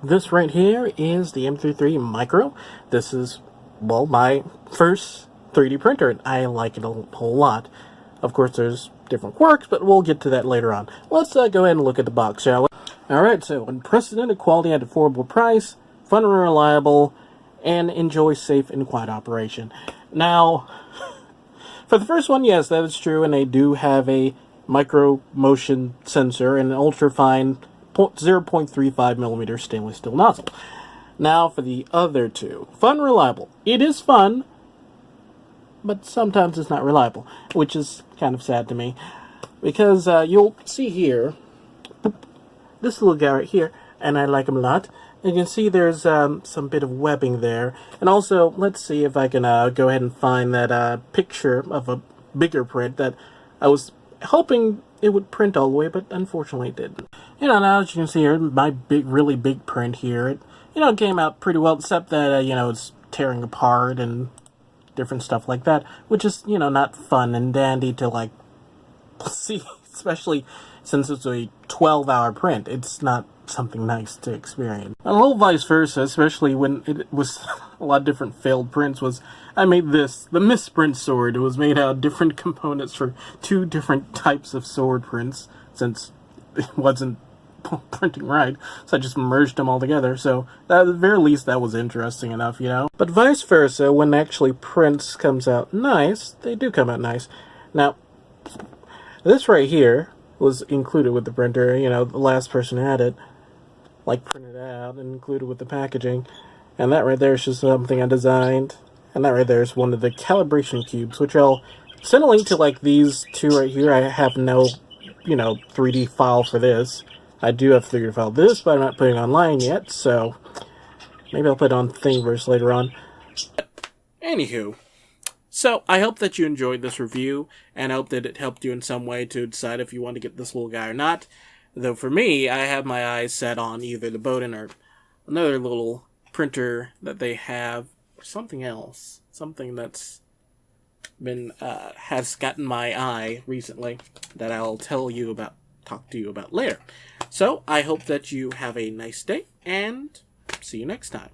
This right here is the M3D Micro. This is, well, my first 3D printer, and I like it a whole lot. Of course, there's different quirks, but we'll get to that later on. Let's go ahead and look at the box, shall we? Alright, so unprecedented quality at affordable price, fun and reliable, and enjoy safe and quiet operation. Now, for the first one, yes, that is true, and they do have a micro motion sensor and an ultra-fine 0.35 millimeter stainless steel nozzle. Now for the other two. Fun, reliable. It is fun, but sometimes it's not reliable, which is kind of sad to me. Because you'll see here, this little guy right here, and I like him a lot. You can see there's some bit of webbing there. And also, let's see if I can go ahead and find that picture of a bigger print that I was hoping it would print all the way, but unfortunately it didn't. You know, now as you can see here, my really big print here, it, came out pretty well, except that, it's tearing apart and different stuff like that, which is, not fun and dandy to, like, see, especially since it's a 12-hour print. It's not something nice to experience. And a little vice versa, especially when it was a lot of different failed prints, was I made this, the misprint sword. It was made out of different components for two different types of sword prints, since it wasn't printing right, so I just merged them all together. So at the very least that was interesting enough, But vice versa, when actually prints comes out nice, they do come out nice. Now, this right here was included with the printer, the last person had it, like, printed out and included with the packaging. And that right there is just something I designed. And that right there is one of the calibration cubes, which I'll send a link to, like, these two right here. I have no, 3D file for this. I do have 3D file this, but I'm not putting it online yet, so maybe I'll put it on Thingiverse later on. Anywho, so I hope that you enjoyed this review, and I hope that it helped you in some way to decide if you want to get this little guy or not. Though for me, I have my eyes set on either the Bowden or another little printer that they have, or something else. Something that's been, has gotten my eye recently that I'll talk to you about later. So, I hope that you have a nice day, and see you next time.